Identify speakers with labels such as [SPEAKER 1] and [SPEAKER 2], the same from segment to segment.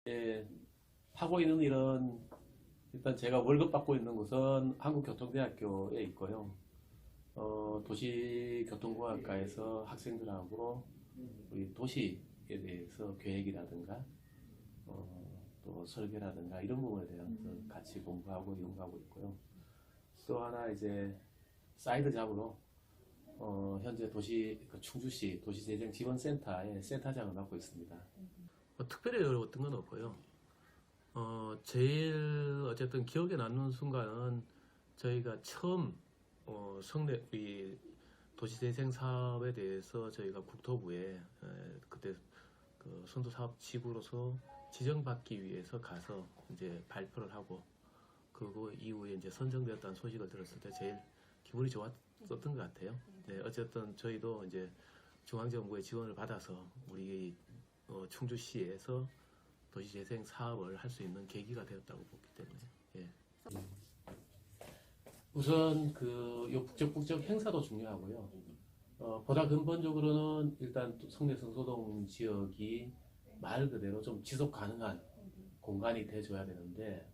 [SPEAKER 1] 예, 하고 있는 일은 일단 제가 월급 받고 있는 곳은 한국교통대학교에 있고요. 도시교통공학과에서 학생들하고 우리 도시에 대해서 계획이라든가 또 설계라든가 이런 부분에 대해서 같이 공부하고 연구하고 있고요. 또 하나 이제 사이드 잡으로 현재 충주시 도시재생지원센터의 센터장을 맡고 있습니다. 특별히 어려웠던 건 없고요. 제일 어쨌든 기억에 남는 순간은 저희가 처음 이 도시재생 사업에 대해서 저희가 국토부에 그때 그 선도사업 지구로서 지정받기 위해서 가서 이제 발표를 하고 그거 이후에 이제 선정되었다는 소식을 들었을 때 제일 기분이 좋았었던 것 같아요. 네, 어쨌든 저희도 이제 중앙정부의 지원을 받아서 우리 충주시에서 도시재생 사업을 할 수 있는 계기가 되었다고 보기 때문에 예. 우선 요 북적 행사도 중요하고요. 보다 근본적으로는 일단 성내성 소동 지역이 말 그대로 좀 지속 가능한 공간이 돼줘야 되는데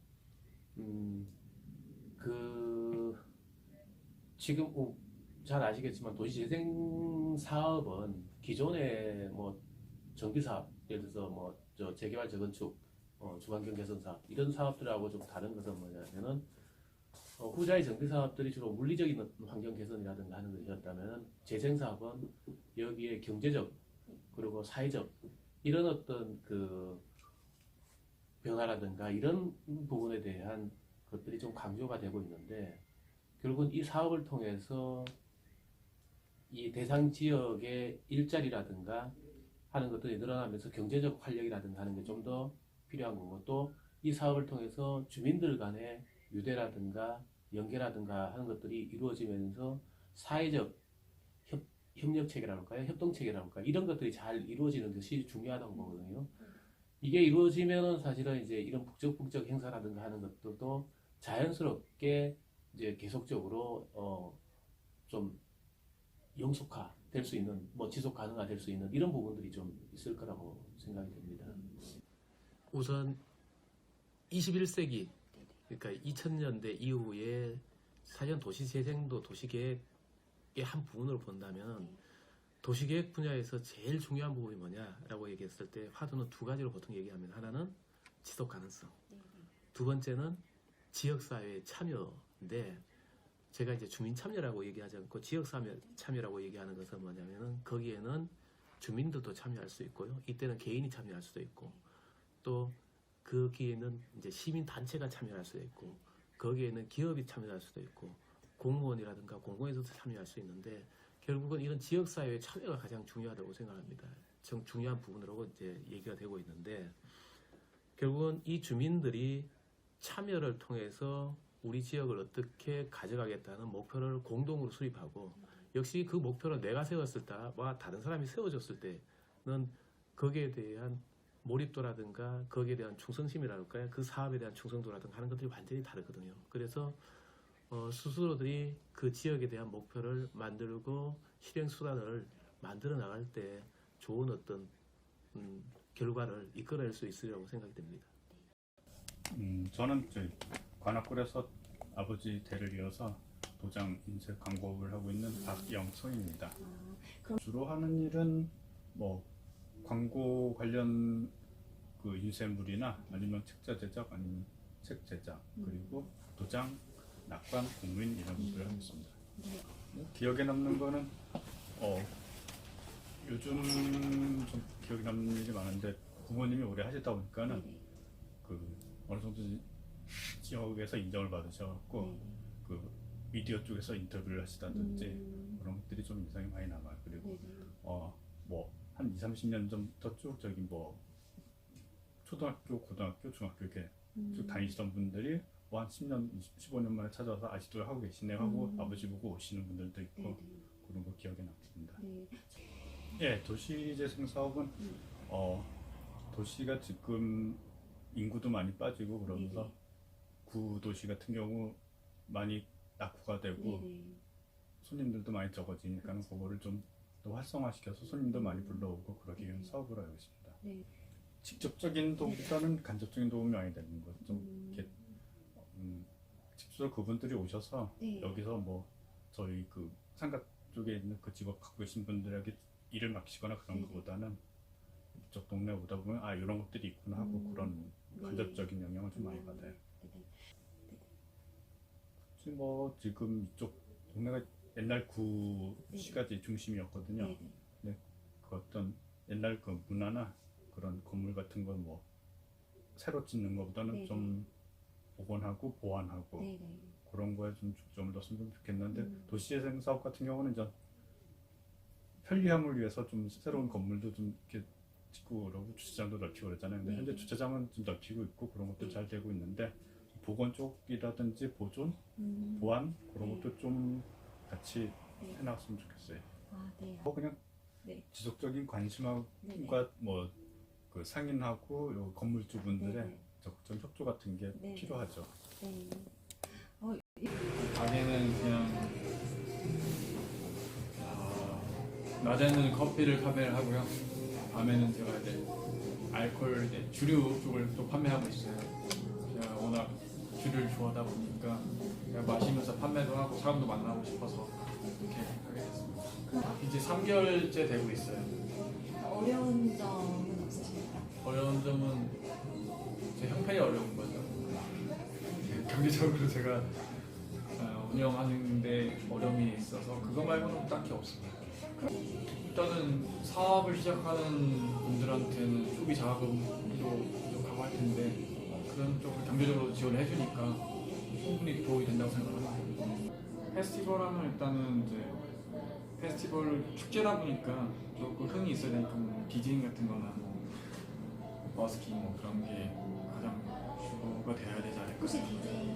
[SPEAKER 1] 지금 잘 아시겠지만 도시재생 사업은 기존의 뭐 정비 사업, 예를 들어서 저 재개발 재건축, 주환경 개선 사업 이런 사업들하고 좀 다른 것은 뭐냐면은 후자의 정비 사업들이 주로 물리적인 환경 개선이라든가 하는 것이었다면 재생 사업은 여기에 경제적 그리고 사회적 이런 어떤 그 변화라든가 이런 부분에 대한 것들이 좀 강조가 되고 있는데 결국은 이 사업을 통해서 이 대상 지역의 일자리라든가 하는 것들이 늘어나면서 경제적 활력이라든가 하는 게 좀 더 필요한 거고 또 이 사업을 통해서 주민들 간의 유대라든가 연계라든가 하는 것들이 이루어지면서 사회적 협력 체계라고 할까요? 협동 체계라고 할까요? 이런 것들이 잘 이루어지는 것이 중요하다고 보거든요. 이게 이루어지면은 사실은 이제 이런 북적 행사라든가 하는 것들도 자연스럽게 이제 계속적으로 좀 영속화 될 수 있는 지속 가능화 될 수 있는 이런 부분들이 좀 있을 거라고 생각이 됩니다. 우선 21세기 그러니까 2000년대 이후에 사실 도시재생도 도시계획의 한 부분으로 본다면 도시계획 분야에서 제일 중요한 부분이 뭐냐라고 얘기했을 때 화두는 두 가지로 보통 얘기하면 하나는 지속 가능성, 두 번째는 지역사회의 참여인데 제가 이제 주민 참여라고 얘기하지 않고 지역 참여라고 얘기하는 것은 뭐냐면은 거기에는 주민들도 참여할 수 있고요. 이때는 개인이 참여할 수도 있고 또 거기에는 이제 시민 단체가 참여할 수도 있고 거기에는 기업이 참여할 수도 있고 공무원이라든가 공공에서도 참여할 수 있는데 결국은 이런 지역사회의 참여가 가장 중요하다고 생각합니다. 중요한 부분으로 이제 얘기가 되고 있는데 결국은 이 주민들이 참여를 통해서 우리 지역을 어떻게 가져가겠다는 목표를 공동으로 수립하고 역시 그 목표를 내가 세웠을 때와 다른 사람이 세워줬을 때는 거기에 대한 몰입도라든가 거기에 대한 충성심이랄까요? 그 사업에 대한 충성도라든가 하는 것들이 완전히 다르거든요. 그래서 스스로들이 그 지역에 대한 목표를 만들고 실행 수단을 만들어 나갈 때 좋은 어떤 결과를 이끌어낼 수 있으리라고 생각이 됩니다.
[SPEAKER 2] 저는 관악구에서 아버지 대를 이어서 도장 인쇄 광고를 하고 있는 박영성입니다. 주로 하는 일은 뭐 광고 관련 그 인쇄물이나 아니면 책자 제작 아니면 책 제작 그리고 도장, 낙관, 공인 이런 것들을 하고 있습니다. 기억에 남는 거는 요즘 좀 기억에 남는 일이 많은데 부모님이 오래 하시다 보니까는 그 어느 정도 지역에서 인정을 받으셔갖고 그 미디어 쪽에서 인터뷰를 하시다든지 그런 것들이 좀 인상이 많이 남아요. 그리고 뭐 한 20-30년 전부터 쭉 저기 뭐 초등학교, 고등학교, 중학교 이렇게 쭉 다니시던 분들이 한 10년, 15년 만에 찾아와서 아직도 하고 계시네요 하고 아버지 보고 오시는 분들도 있고 그런 거 기억에 남습니다. 예, 도시재생 사업은 도시가 지금 인구도 많이 빠지고 그러면서 구도시 같은 경우 많이 낙후가 되고 손님들도 많이 적어지니까 그거를 좀 더 활성화시켜서 손님도 많이 불러오고 그러기 위한 사업을 하고 있습니다. 직접적인 도움보다는 간접적인 도움이 많이 되는 거죠. 좀 이렇게 직접 그분들이 오셔서
[SPEAKER 3] 네.
[SPEAKER 2] 여기서 뭐 저희 그 상가 쪽에 있는 그 직업 갖고 계신 분들에게 일을 맡기시거나 그런
[SPEAKER 3] 네.
[SPEAKER 2] 것보다는 이쪽 동네 오다 보면 아 이런 것들이 있구나 하고 그런
[SPEAKER 3] 네.
[SPEAKER 2] 간접적인 영향을 좀 많이 받아요.
[SPEAKER 3] 네네.
[SPEAKER 2] 지금 뭐 지금 이쪽 동네가 옛날 구시가지 중심이었거든요.
[SPEAKER 3] 네네.
[SPEAKER 2] 그 어떤 옛날 그 문화나 그런 건물 같은 건 뭐 새로 짓는 것보다는
[SPEAKER 3] 네네.
[SPEAKER 2] 좀 복원하고 보완하고
[SPEAKER 3] 네네.
[SPEAKER 2] 그런 거에 좀 중점을 뒀으면 좋겠는데
[SPEAKER 3] 음.
[SPEAKER 2] 도시재생 사업 같은 경우는 이제 편리함을 위해서 좀 새로운 건물도 좀 이렇게 짓고 그러고 주차장도 넓히고 그러잖아요. 근데
[SPEAKER 3] 네.
[SPEAKER 2] 현재 주차장은 좀 넓히고 있고 그런 것도
[SPEAKER 3] 네.
[SPEAKER 2] 잘 되고 있는데 복원 쪽이라든지 보존,
[SPEAKER 3] 음.
[SPEAKER 2] 보완 그런
[SPEAKER 3] 네.
[SPEAKER 2] 것도 좀 같이
[SPEAKER 3] 네.
[SPEAKER 2] 해나갔으면 좋겠어요.
[SPEAKER 3] 아, 네.
[SPEAKER 2] 뭐 그냥
[SPEAKER 3] 네.
[SPEAKER 2] 지속적인 관심과
[SPEAKER 3] 네네.
[SPEAKER 2] 뭐 그 상인하고 요 건물주분들의
[SPEAKER 3] 네네.
[SPEAKER 2] 적극적 협조 같은 게
[SPEAKER 3] 네네.
[SPEAKER 2] 필요하죠.
[SPEAKER 3] 네.
[SPEAKER 4] 낮에는 그냥 낮에는 커피를 판매를 하고요. 밤에는 제가 이제 알코올 이제 주류 쪽을 또 판매하고 있어요. 제가 워낙 주류를 좋아하다 보니까 그냥 마시면서 판매도 하고 사람도 만나고 싶어서 이렇게 하게 됐습니다. 이제 3개월째 되고 있어요.
[SPEAKER 3] 어려운 점은 없으신가요?
[SPEAKER 4] 어려운 점은 제 형편이 어려운 거죠. 경제적으로 제가 운영하는데 어려움이 있어서 그거 말고는 딱히 없습니다. 일단은 사업을 시작하는 분들한테는 초기 자금도 부족하고 할 텐데 그런 쪽을 경제적으로 지원을 해주니까 충분히 도움이 된다고 생각합니다. 페스티벌 하면 일단은 이제 페스티벌 축제다 보니까 조금 흥이 있어야 되니까 뭐 디제잉 같은 거나 뭐 버스킹 뭐 그런 게 가장 주가 돼야 되지 않을까.
[SPEAKER 3] 혹시 DJ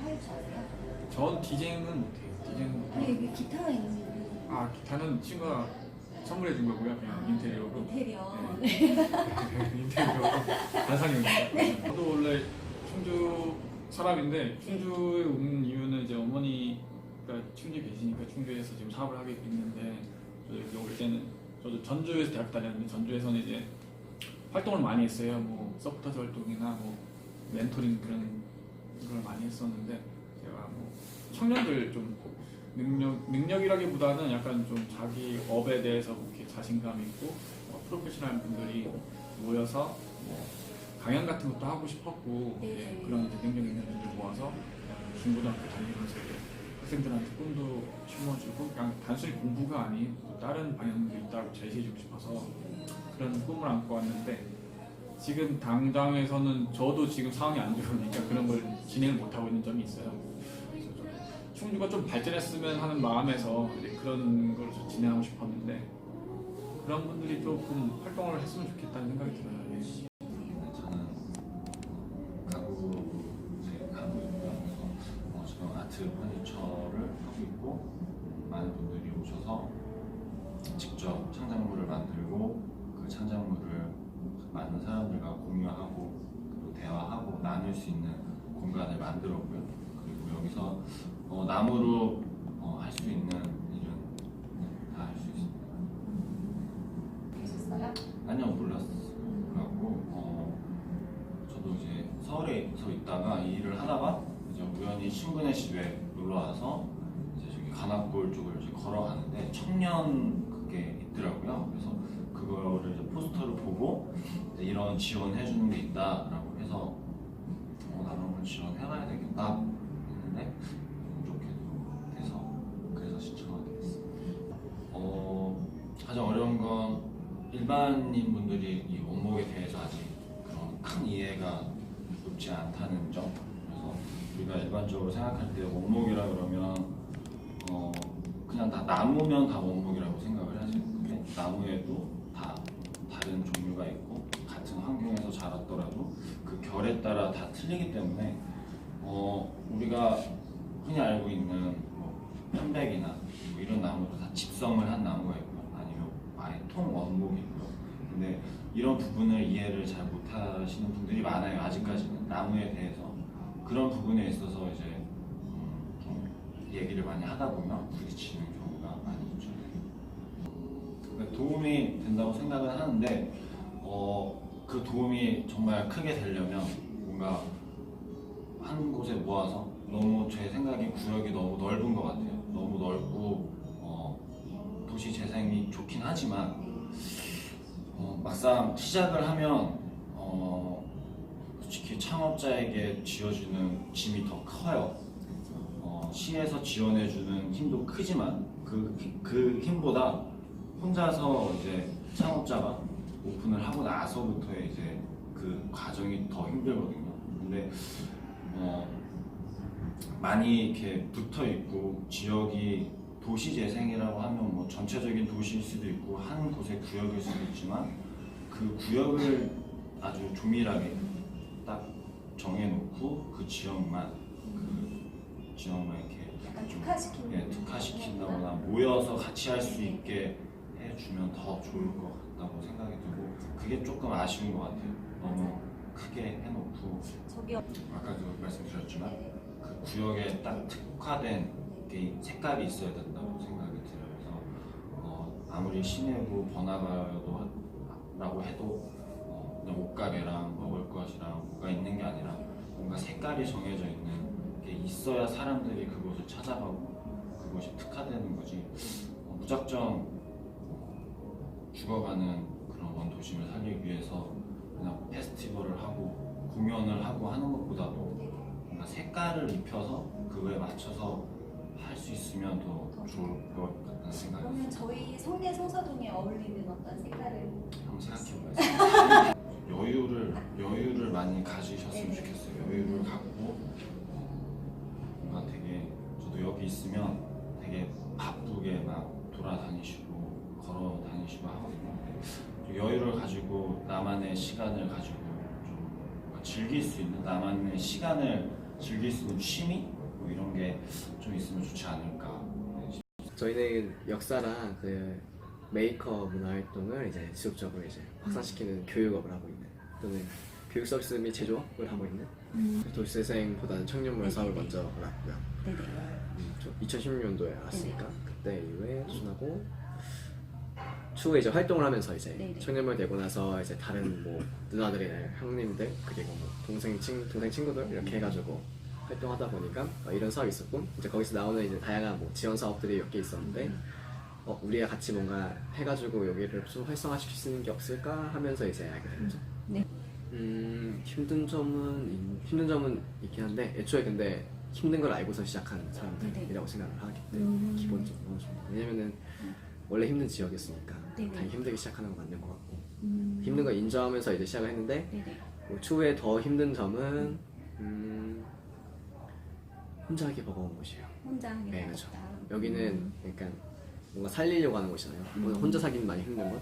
[SPEAKER 3] 할 줄 아세요?
[SPEAKER 4] 전 디제잉은 못해요. 디제잉은
[SPEAKER 3] 아니, 여기 기타가 있는데.
[SPEAKER 4] 아 기타는 친구가 선물해 준 거고요. 그냥 인테리어로.
[SPEAKER 3] 인테리어.
[SPEAKER 4] 네. 인테리어로 관상용입니다. 저도 원래 충주 사람인데 충주에 온 이유는 이제 어머니가 충주에 계시니까 충주에서 지금 사업을 하게 있는데 저도 여기 올 때는 저도 전주에서 대학 다녔는데 전주에서는 이제 활동을 많이 했어요. 뭐 서포터즈 활동이나 뭐 멘토링 그런 걸 많이 했었는데 제가 뭐 청년들 좀 능력이라기보다는 약간 좀 자기 업에 대해서 이렇게 자신감 있고 프로페셔널 분들이 모여서 뭐 강연 같은 것도 하고 싶었고
[SPEAKER 3] 네.
[SPEAKER 4] 예, 그런 이제 능력 있는 분들 모아서 중고등학교 다니면서 이제 학생들한테 꿈도 심어주고 그냥 단순히 공부가 아닌 또 다른 방향도 있다고 제시해주고 싶어서 그런 꿈을 안고 왔는데 지금 당장에서는 저도 지금 상황이 안 좋으니까 그런 걸 진행을 못하고 있는 점이 있어요. 그래서 좀 충주가 좀 발전했으면 하는 마음에서 이제 그런 걸 좀 진행하고 싶었는데 그런 분들이 조금 활동을 했으면 좋겠다는 생각이 들어요. 예.
[SPEAKER 5] 저는 가구 이제 가구 있고요. 그래서 지금 아트 퍼니처를 하고 있고 많은 분들이 오셔서 직접 창작물을 만들고 그 창작물을 많은 사람들과 공유하고 그리고 대화하고 나눌 수 있는 공간을 만들었고요. 그리고 여기서 나무로 할 수 있는 일은 다 할 수 있습니다.
[SPEAKER 3] 계셨어요?
[SPEAKER 5] 아니요, 몰랐어요. 몰랐고 저도 이제 서울에서 있다가 이 일을 하다가 이제 우연히 친구네 집에 놀러 와서 이제 저기 관악골 쪽을 이제 걸어가는데 청년 그게 있더라고요. 그래서 그거를 이제 포스터를 보고 이제 이런 지원해 주는 게 있다라고 해서 나는 오늘 지원해가야 되겠다 했는데 좋게도 돼서 그래서 신청하게 됐어요. 가장 어려운 건 일반인 분들이 이 원목에 대해서 아직 그런 큰 이해가 높지 않다는 점. 그래서 우리가 일반적으로 생각할 때 원목이라 그러면 그냥 다 나무면 다 원목이라고 생각을 하시는 건데 나무에도 다 다른 종류가 있고 같은 환경에서 자랐더라도 그 결에 따라 다 틀리기 때문에 우리가 흔히 알고 있는 뭐 편백이나 뭐 이런 나무도 다 집성을 한 나무가 있고요. 아니면 아예 통원목이 있고요. 근데 이런 부분을 이해를 잘 못하시는 분들이 많아요. 아직까지는 나무에 대해서 그런 부분에 있어서 이제 좀 얘기를 많이 하다 보면 부딪히는 경우가 많이 있죠. 그러니까 도움이 된다고 생각은 하는데 그 도움이 정말 크게 되려면 뭔가 한 곳에 모아서 너무 제 생각에 구역이 너무 넓은 것 같아요. 너무 넓고 도시 재생이 좋긴 하지만 막상 시작을 하면 솔직히 창업자에게 지어주는 짐이 더 커요. 시에서 지원해주는 힘도 크지만 그 힘보다 혼자서 이제 창업자가 오픈을 하고 나서부터의 이제 그 과정이 더 힘들거든요. 근데 많이 이렇게 붙어 있고 지역이 도시 재생이라고 하면 뭐 전체적인 도시일 수도 있고 한 곳의 구역일 수도 있지만 그 구역을 아주 조밀하게 딱 정해놓고 그 지역만 이렇게
[SPEAKER 3] 약간
[SPEAKER 5] 좀,
[SPEAKER 3] 특화시키는.
[SPEAKER 5] 예, 특화시킨다거나 모여서 같이 할 수 있게 해주면 더 좋을 것 같다고 생각이 들고 그게 조금 아쉬운 것 같아요. 너무 크게 해놓고
[SPEAKER 3] 저기
[SPEAKER 5] 아까도 말씀드렸지만 그 구역에 딱 특화된 게 색깔이 있어야 된다고 생각이 들어요. 그래서 아무리 시내고 번화가라고 해도 그냥 옷가게랑 먹을 것이랑 뭐가 있는 게 아니라 뭔가 색깔이 정해져 있는 게 있어야 사람들이 그곳을 찾아가고 그곳이 특화되는 거지. 무작정 죽어가는 그런 원도심을 살리기 위해서 그냥 페스티벌을 하고 공연을 하고 하는 것보다도 뭔가 색깔을 입혀서 그거에 맞춰서 할 수 있으면 더 좋을 것 같다는 생각이
[SPEAKER 3] 그러면 저희 성내 성사동에 어울리는 어떤 색깔을
[SPEAKER 5] 한번 생각해봐요. 여유를 많이 가지셨으면 좋겠어요. 여유를 갖고 뭔가 되게 저도 여기 있으면 되게 바쁘게 막 돌아다니시고 걸어 다니시고 하거든요. 좀 여유를 가지고 나만의 시간을 가지고 좀 즐길 수 있는 나만의 시간을 즐길 수 있는 취미 뭐 이런 게 좀 있으면 좋지 않을까.
[SPEAKER 6] 저희는 역사랑 그 메이커 문화 활동을 이제 지속적으로 이제 확산시키는 교육업을 하고 있는 또는 교육 서비스 및 제조업을 하고 있는 도시재생보다는 청년문화 사업을 먼저 알았고요.
[SPEAKER 3] 네네.
[SPEAKER 6] 2016년도에 알았으니까 그때 이후에 수준하고 추후에 이제 활동을 하면서 이제
[SPEAKER 3] 네네.
[SPEAKER 6] 청년물 되고 나서 이제 다른 뭐 누나들이나 형님들 그리고 뭐 동생 친구들 이렇게 해가지고 활동하다 보니까 이런 사업이 있었고 이제 거기서 나오는 이제 다양한 뭐 지원 사업들이 몇 개 있었는데 우리가 같이 뭔가 해가지고 여기를 좀 활성화시킬 수 있는 게 없을까 하면서 이제 알게 됐죠.
[SPEAKER 3] 네.
[SPEAKER 6] 힘든 점은 있긴 한데 애초에 근데 힘든 걸 알고서 시작한 사람들이라고 생각을 하기 때문에 기본적으로 왜냐면은 원래 힘든 지역이었으니까
[SPEAKER 3] 네네.
[SPEAKER 6] 당연히 힘들게 시작하는 건 맞는 것 같고 힘든 걸 인정하면서 이제 시작을 했는데
[SPEAKER 3] 네네.
[SPEAKER 6] 뭐 추후에 더 힘든 점은 혼자 하기 버거운 곳이에요.
[SPEAKER 3] 혼자 하기
[SPEAKER 6] 네, 그렇죠.
[SPEAKER 3] 어렵다.
[SPEAKER 6] 여기는 그러니까 뭔가 살리려고 하는 곳이잖아요. 혼자 살기는 많이 힘든 곳.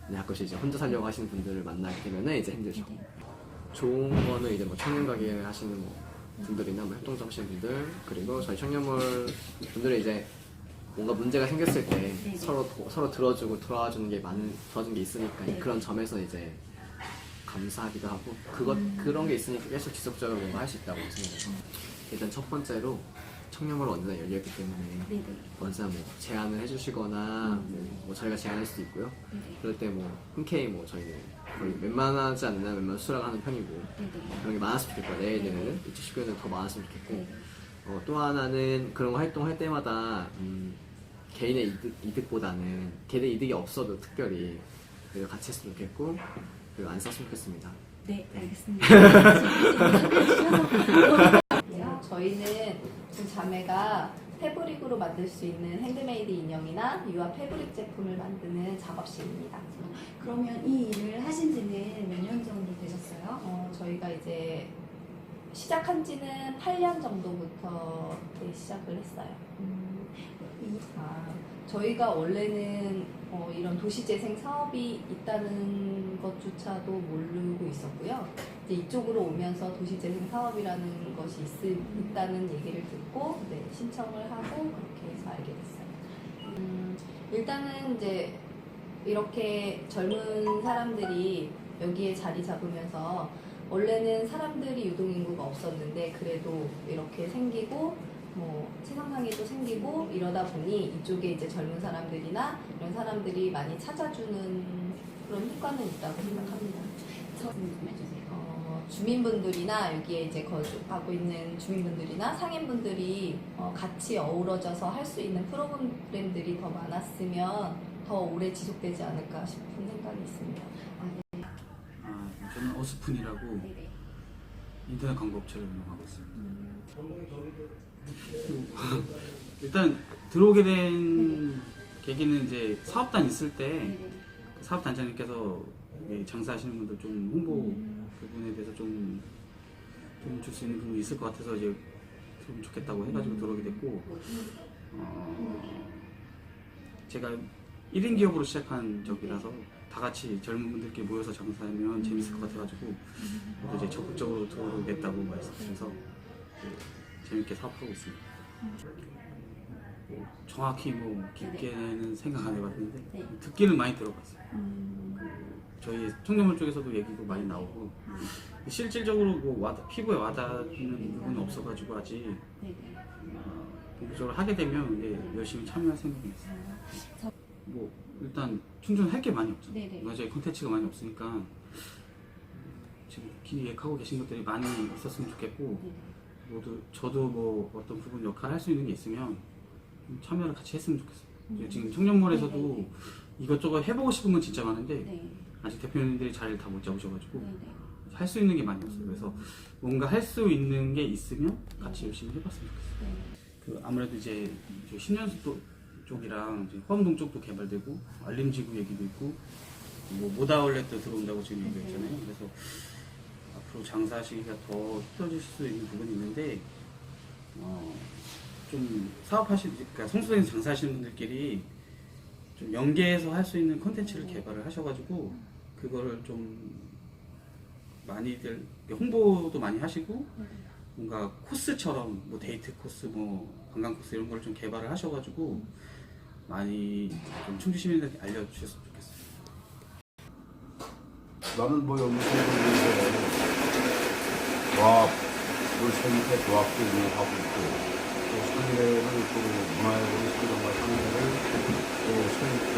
[SPEAKER 6] 근데 가끔씩 이제 혼자 살려고 하시는 분들을 만나게 되면은 이제 힘들죠.
[SPEAKER 3] 네네.
[SPEAKER 6] 좋은 거는 이제 뭐 청년 가게 하시는 뭐 분들이나 뭐 협동조 하시는 분들 그리고 저희 청년몰 분들이 이제 뭔가 문제가 생겼을 때
[SPEAKER 3] 네네.
[SPEAKER 6] 서로 들어주고 도와주는 게 도와준 게 있으니까
[SPEAKER 3] 네.
[SPEAKER 6] 그런 점에서 이제 감사하기도 하고 그런 게 있으니까 계속 지속적으로 뭔가 할 수 있다고 생각해요. 일단 첫 번째로 청년몰 언제나 열려있기 때문에
[SPEAKER 3] 네네.
[SPEAKER 6] 언제나 뭐 제안을 해주시거나 뭐 저희가 제안할 수도 있고요.
[SPEAKER 3] 네네.
[SPEAKER 6] 그럴 때 뭐 흔쾌히 뭐 저희는 거의 웬만하지 않나 웬만한 수락하는 편이고
[SPEAKER 3] 네네.
[SPEAKER 6] 그런 게 많았으면 좋겠고 내일에는 2019년은 더 많았으면 좋겠고
[SPEAKER 3] 네네.
[SPEAKER 6] 또 하나는 그런 거 활동할 때마다 개인의 이득보다는 개인의 이득이 없어도 특별히 그래도 같이 했으면 좋겠고 그리고 안 썼으면 좋겠습니다.
[SPEAKER 3] 네, 알겠습니다.
[SPEAKER 7] 저희는 두 자매가 패브릭으로 만들 수 있는 핸드메이드 인형이나 유아 패브릭 제품을 만드는 작업실입니다.
[SPEAKER 3] 그러면 이 일을 하신 지는 몇 년 정도 되셨어요?
[SPEAKER 7] 저희가 이제 시작한 지는 8년 정도부터 시작을 했어요. 저희가 원래는 이런 도시재생 사업이 있다는 것조차도 모르고 있었고요. 이제 이쪽으로 오면서 도시재생 사업이라는 것이 있다는 얘기를 듣고 신청을 하고 그렇게 해서 알게 됐어요. 일단은 이제 이렇게 젊은 사람들이 여기에 자리 잡으면서 원래는 사람들이 유동인구가 없었는데 그래도 이렇게 생기고 뭐 채상상에도 생기고 이러다 보니 이쪽에 이제 젊은 사람들이나 이런 사람들이 많이 찾아주는 그런 효과는 있다고 생각합니다.
[SPEAKER 3] 좀 해주세요.
[SPEAKER 7] 주민분들이나 여기에 이제 거주하고 있는 주민분들이나 상인분들이 같이 어우러져서 할 수 있는 프로그램들이 더 많았으면 더 오래 지속되지 않을까 싶은 생각이 있습니다.
[SPEAKER 8] 저는 어스푼이라고
[SPEAKER 3] 네네.
[SPEAKER 8] 인터넷 광고 업체를 운영하고 있습니다. 일단 들어오게 된 계기는 이제 사업단 있을 때
[SPEAKER 3] 네네.
[SPEAKER 8] 사업단장님께서 장사하시는 분들 좀 홍보 부분에 대해서 좀 줄 수 있는 부분이 있을 것 같아서 이제 좀 좋겠다고 해가지고 들어오게 됐고, 제가 1인 기업으로 시작한 적이라서 다 같이 젊은 분들끼리 모여서 장사하면 재밌을 것 같아가지고 저도 이제 적극적으로 들어오겠다고 말씀드려서 재밌게 사업하고 있습니다. 정확히 뭐 깊게는 생각 안 해봤는데
[SPEAKER 3] 네.
[SPEAKER 8] 듣기는 많이 들어봤어요. 저희 청년몰 쪽에서도 얘기도 많이 나오고, 실질적으로 뭐 피부에 와닿는 부분이 없어가지고 아직
[SPEAKER 3] 네네.
[SPEAKER 8] 본격적으로 하게 되면 이제 열심히 참여할 생각이 있어요. 뭐 일단 충전할 게 많이 없죠.
[SPEAKER 3] 네네.
[SPEAKER 8] 저희 콘텐츠가 많이 없으니까 지금 기획하고 계신 것들이 많이 있었으면 좋겠고, 모두 저도 뭐 어떤 부분 역할 할 수 있는 게 있으면 좀 참여를 같이 했으면 좋겠어요. 지금 청년몰에서도 이것저것 해보고 싶은 건 진짜 많은데
[SPEAKER 3] 네.
[SPEAKER 8] 아직 대표님들이 자리를 다 못 잡으셔가지고
[SPEAKER 3] 네네.
[SPEAKER 8] 할 수 있는 게 많이 없어요. 그래서 뭔가 할 수 있는 게 있으면 같이 열심히 해봤으면 좋겠어요.
[SPEAKER 3] 네.
[SPEAKER 8] 그 아무래도 이제 신년수 쪽이랑 이제 호암동 쪽도 개발되고 알림지구 얘기도 있고 뭐 모다울렛도 들어온다고 지금 얘기했잖아요. 그래서 앞으로 장사하시기가 더 힘들어질 수 있는 부분이 있는데 좀 그러니까 성수동에서 장사하시는 분들끼리 좀 연계해서 할 수 있는 콘텐츠를 개발을 하셔가지고 그거를 좀 많이들 홍보도 많이 하시고 뭔가 코스처럼 뭐 데이트 코스 뭐 관광 코스 이런 걸 좀 개발을 하셔가지고 많이 좀 충주 시민들에게 알려주셨으면 좋겠어요.
[SPEAKER 9] 나는 뭐 여기 성동에서 조합을 설립해 조합도 운영하고 있고 또 상례를 또 문화예술의 상정과 상례를 또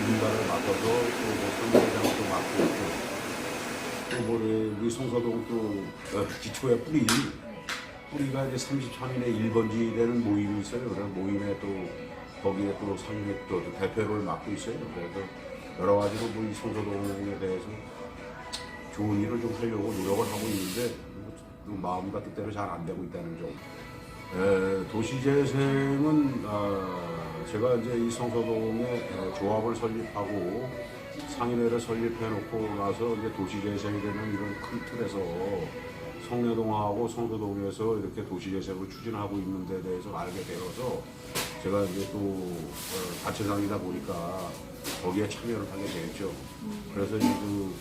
[SPEAKER 9] 인가를 맡아서 또 상례장도 맡고 있고 또 우리 성서동 또 기초의 뿌리가 이제 33인의 1번지 되는 모임이 있어요. 그래서 모임에 또 거기에 또 상례 또 대표를 맡고 있어요. 그래서 여러 가지로 뭐 이 성서동에 대해서 좋은 일을 좀 하려고 노력을 하고 있는데 그 마음과 뜻대로 잘 안 되고 있다는 점. 도시재생은 제가 이제 이 성서동에 조합을 설립하고 상인회를 설립해놓고 나서 이제 도시재생이 되는 이런 큰 틀에서 성내동하고 성서동에서 이렇게 도시재생을 추진하고 있는 데 대해서 알게 되어서 제가 이제 또 자체장이다 보니까 거기에 참여를 하게 되었죠. 그래서 이제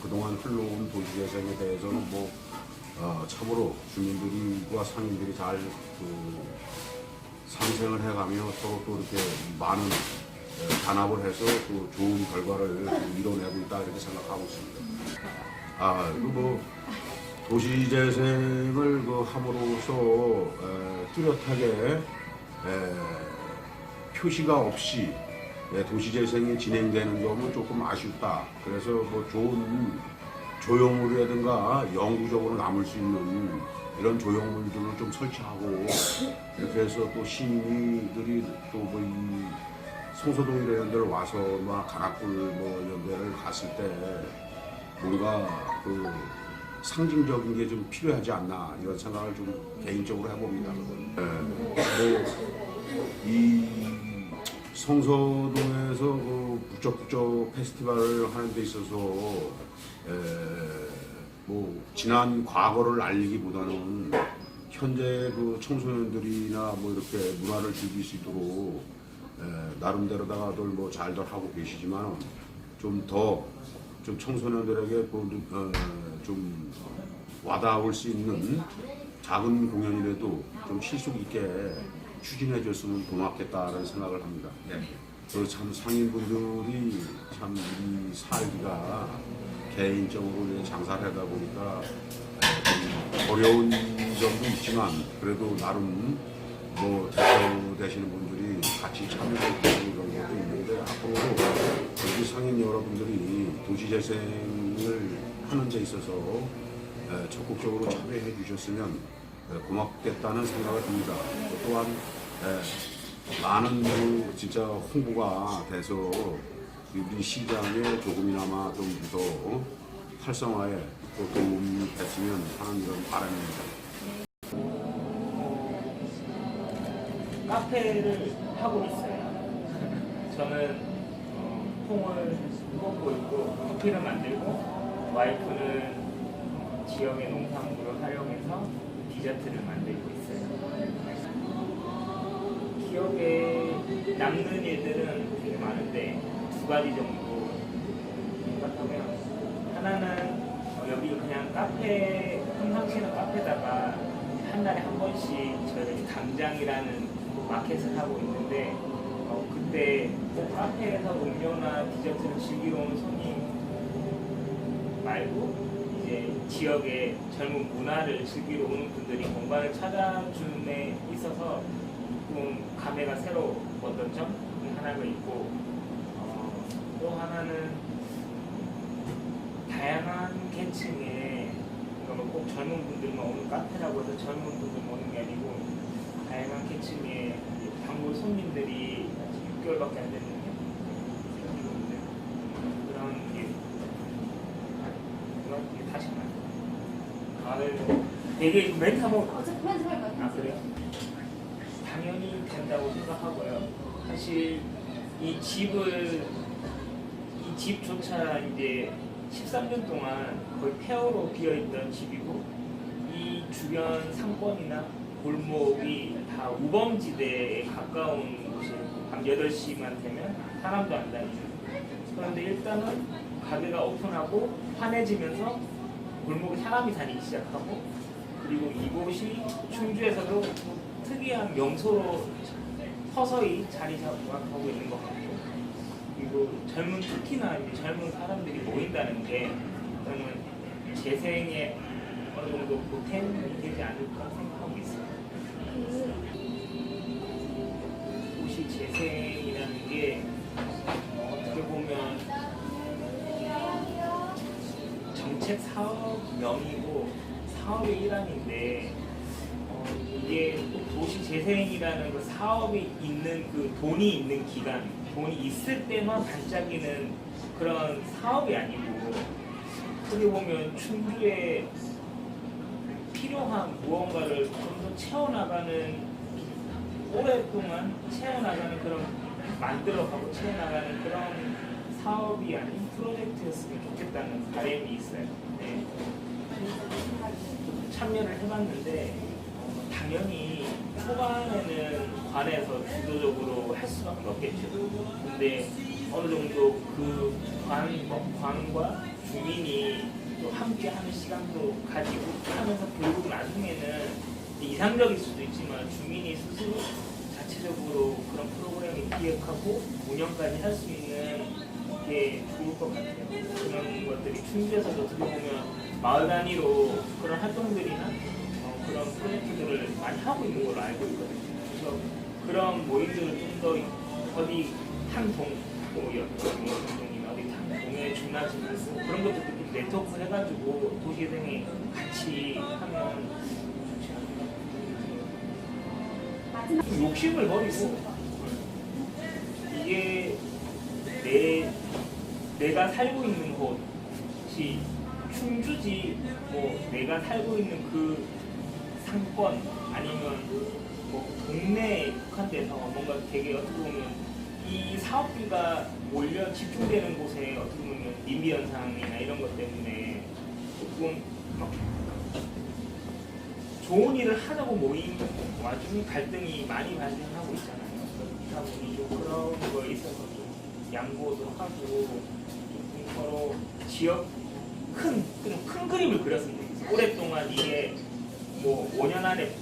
[SPEAKER 9] 그동안 흘러온 도시재생에 대해서는 뭐 참으로 주민들과 상인들이 잘 상생을 해가며 서로 또 이렇게 많은 단합을 해서 또 좋은 결과를 이뤄내고 있다 이렇게 생각하고 있습니다. 그리고 도시재생을 함으로써 뚜렷하게 표시가 없이 도시재생이 진행되는 점은 조금 아쉽다. 그래서 뭐 좋은 조형물이라든가 영구적으로 남을 수 있는 이런 조형물들을 좀 설치하고 이렇게 해서 또 시민들이 또 뭐 이 성서동 이런 데를 와서 막 가락굴 뭐 이런 데를 갔을 때 뭔가 그 상징적인 게 좀 필요하지 않나 이런 생각을 좀 개인적으로 해봅니다. 이 성서동에서 그 북적북적 페스티벌을 하는 데 있어서 뭐 지난 과거를 알리기보다는 현재 그 청소년들이나 뭐 이렇게 문화를 즐길 수 있도록 나름대로다가들 뭐 잘들 하고 계시지만 좀 더 좀 청소년들에게 좀 와닿을 수 있는 작은 공연이라도 좀 실속 있게 추진해 줬으면 고맙겠다라는 생각을 합니다. 그래서 참 상인분들이 참 이 살기가 개인적으로 장사를 하다 보니까 어려운 점도 있지만 그래도 나름 뭐 대표 되시는 분들이 같이 참여해 주시는 경우도 있는데 앞으로도 여기 상인 여러분들이 도시재생을 하는 데 있어서 적극적으로 참여해 주셨으면 고맙겠다는 생각을 듭니다. 또한 많은 진짜 홍보가 돼서 우리 시장에 조금이나마 좀 더 활성화에 또 도움이 됐으면 하는 그런 바람입니다.
[SPEAKER 10] 카페를 하고 있어요. 저는 콩을 꽂고 있고 커피를 만들고 와이프는 지역의 농산물을 활용해서 디저트를 만들고 있어요. 기억에 남는 일들은 되게 많은데 두 가지 정도 생각하면 하나는 여기 그냥 카페, 평상시에는 카페다가 한 달에 한 번씩 저희가 당장이라는 마켓을 하고 있는데 그때 꼭 카페에서 음료나 디저트를 즐기러 오는 손님 말고 이제 지역의 젊은 문화를 즐기러 오는 분들이 공간을 찾아주는 데 있어서 조금 감회가 새로웠던 점 하나가 있고 또 하나는 다양한 계층의 그러니까 꼭 젊은 분들만 오는 카페라고 해서 젊은 분들만 오는 게 아니고 다양한 계층의 단골 손님들이 아직 6개월밖에 안 됐는데 생기고 있는 그런 게 다시 말해요. 되게 멘트 한번 아 그래요? 당연히 된다고 생각하고요. 사실 이 집조차 이제 13년 동안 거의 폐허로 비어있던 집이고 이 주변 상권이나 골목이 다 우범지대에 가까운 곳이에요. 밤 8시만 되면 사람도 안 다니는. 그런데 일단은 가게가 오픈하고 환해지면서 골목에 사람이 다니기 시작하고 그리고 이곳이 충주에서도 특이한 명소로 서서히 자리 잡아가고 있는 것 같고 그리고 특히나 이제 젊은 사람들이 모인다는 게 저는 재생에 어느 정도 보탬이 되지 않을까 생각하고 있어요. 도시 재생이라는 게 어떻게 보면 정책 사업명이고 사업의 일환인데 이게 또 도시 재생이라는 그 사업이 있는 그 돈이 있는 기간, 돈이 있을 때만 반짝이는 그런 사업이 아니고 어떻게 보면 충주에 필요한 무언가를 좀 더 채워나가는 오랫동안 채워나가는 그런 만들어가고 채워나가는 그런 사업이 아닌 프로젝트였으면 좋겠다는 바람이 있어요. 네. 참여를 해봤는데 당연히 초반에는 관에서 주도적으로 할 수밖에 없겠죠. 근데 어느 정도 그 관과 주민이 또 함께 하는 시간도 가지고 하면서 결국 나중에는 이상적일 수도 있지만 주민이 스스로 자체적으로 그런 프로그램을 기획하고 운영까지 할 수 있는 게 좋을 것 같아요. 그런 것들이 충주에서도 어떻게 보면 마을 단위로 그런 활동들이나 그런 프로젝트들을 많이 하고 있는 걸로 알고 있거든요. 그래서 그런 모임들을 좀 더 어디 한 동이나 어디 한 동에 준하지면서 그런 것들도 좀 네트워크 해가지고 도시재생에 같이 하면 좋지 않을까. 좀 욕심을 버리고 이게 내가 살고 있는 곳이 충주지 뭐 내가 살고 있는 그 상권 아니면 뭐 동네에 국한돼서 뭔가 되게 어떻게 보면 이 사업비가 몰려 집중되는 곳에 어떻게 보면 님비 현상이나 이런 것 때문에 조금 막 좋은 일을 하자고 모인 와중에 갈등이 많이 발생하고 있잖아요. 그러다 보니 좀 그런 거에 있어서 좀 양보도 하고 좀 서로 지역 큰 그림을 그렸으면 좋겠어요. 오랫동안 이게 뭐 5년 안에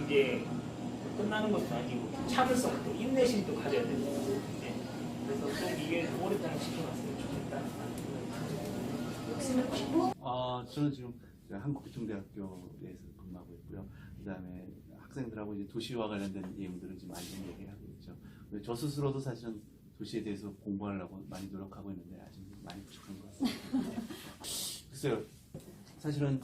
[SPEAKER 10] 이게 끝나는 것도 아니고 참을성도 인내심도 가져야 되고 네. 그래서 좀 이게 오랫동안 지켜놨으면 좋겠다.
[SPEAKER 11] 저는 지금 한국교통대학교에서 근무하고 있고요. 그다음에 학생들하고 이제 도시와 관련된 내용들을 지금 많이 좀 얘기하고 있죠. 저 스스로도 사실은 도시에 대해서 공부하려고 많이 노력하고 있는데 아직 많이 부족한 것 같습니다. 글쎄요, 사실은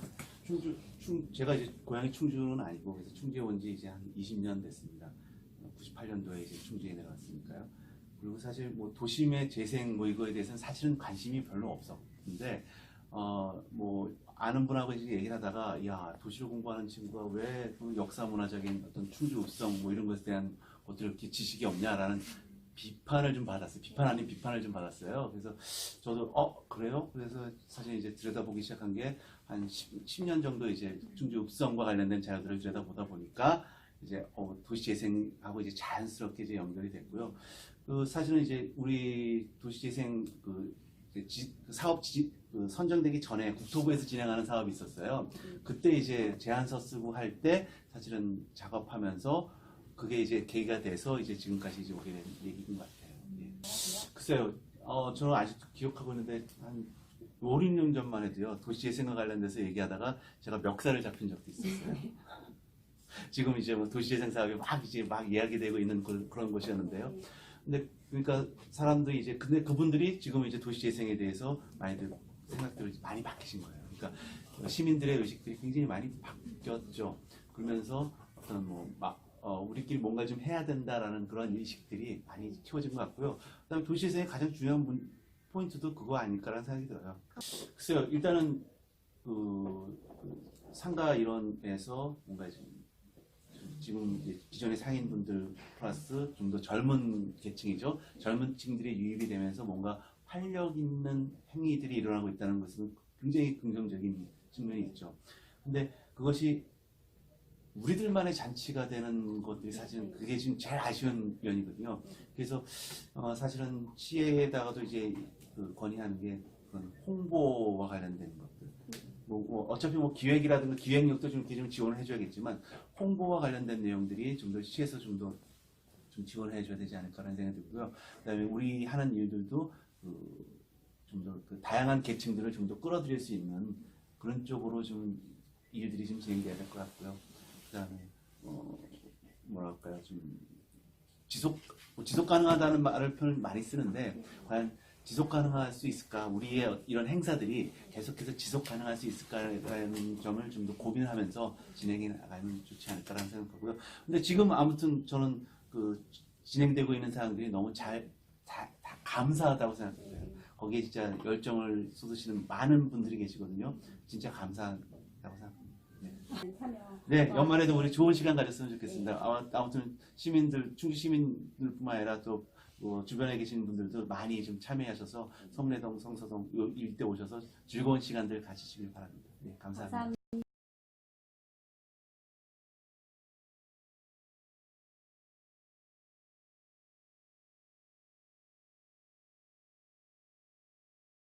[SPEAKER 11] 제가 이제 고향이 충주는 아니고 그래서 충주에 온 지 이제 한 20년 됐습니다. 98년도에 이제 충주에 내려왔으니까요. 그리고 사실 뭐 도심의 재생 뭐 이거에 대해서는 사실은 관심이 별로 없었는데 뭐 아는 분하고 이제 얘기를 하다가 야 도시를 공부하는 친구가 왜 그 역사 문화적인 어떤 충주 읍성 뭐 이런 것에 대한 것들 이렇게 지식이 없냐라는 비판을 좀 받았어요. 비판 아닌 비판을 좀 받았어요. 그래서 저도 그래요? 그래서 사실 이제 들여다보기 시작한 게 한 10년 정도 이제 충주 읍성과 관련된 자료들을 들여다보다 보니까 이제 도시 재생하고 이제 자연스럽게 이제 연결이 됐고요. 그 사실은 이제 우리 도시 재생 사업 선정되기 전에 국토부에서 진행하는 사업이 있었어요. 그때 이제 제안서 쓰고 할 때 사실은 작업하면서 그게 이제 계기가 돼서 이제 지금까지 이제 오게 된 얘기인 것 같아요. 예. 글쎄요, 저는 아직도 기억하고 있는데 한 5, 6년 전만 해도요, 도시재생과 관련돼서 얘기하다가 제가 멱살을 잡힌 적도 있었어요. 지금 이제 뭐 도시재생 사업이 막 이야기되고 있는 그런 곳이었는데요. 근데 그러니까 사람들이 이제 근데 그분들이 지금 이제 도시재생에 대해서 많이들 생각들을 많이 바뀌신 거예요. 그러니까 시민들의 의식들이 굉장히 많이 바뀌었죠. 그러면서 어떤 우리끼리 뭔가 좀 해야 된다라는 그런 의식들이 많이 키워진 것 같고요. 그다음에 도시재생의 가장 중요한 포인트도 그거 아닐까라는 생각이 들어요. 글쎄요, 일단은 상가 일원에서 뭔가 지금 이제 기존의 상인분들 플러스 좀 더 젊은 계층이죠. 젊은 층들이 유입이 되면서 뭔가 활력 있는 행위들이 일어나고 있다는 것은 굉장히 긍정적인 측면이 있죠. 근데 그것이 우리들만의 잔치가 되는 것들이 사실은 그게 지금 제일 아쉬운 면이거든요. 그래서 사실은 시에다가도 이제 건의하는 게 그런 홍보와 관련된 것들. 어차피 기획이라든가 기획력도 좀 지원을 해줘야겠지만 홍보와 관련된 내용들이 좀 더 시에서 좀 더 지원을 해줘야 되지 않을까라는 생각이 들고요. 그다음에 우리 하는 일들도 좀 더 다양한 계층들을 좀 더 끌어들일 수 있는 그런 쪽으로 좀 일들이 좀 진행돼야 될 것 같고요. 그다음에 뭐랄까요, 좀 지속 가능하다는 말을 표현 많이 쓰는데 과연 지속 가능할 수 있을까? 우리의 이런 행사들이 계속해서 지속 가능할 수 있을까라는 점을 좀 더 고민하면서 진행해 나가면 좋지 않을까라는 생각하고요. 근데 지금 아무튼 저는 진행되고 있는 사항들이 너무 다 감사하다고 생각해요. 거기에 진짜 열정을 쏟으시는 많은 분들이 계시거든요. 진짜 감사하다고 생각합니다. 네, 연말에도 우리 좋은 시간 가졌으면 좋겠습니다. 아무튼 충주 시민들뿐만 아니라 또 주변에 계신 분들도 많이 좀 참여하셔서 성내동, 성서동 일대 오셔서 즐거운 시간들 가지시길 바랍니다. 네, 감사합니다.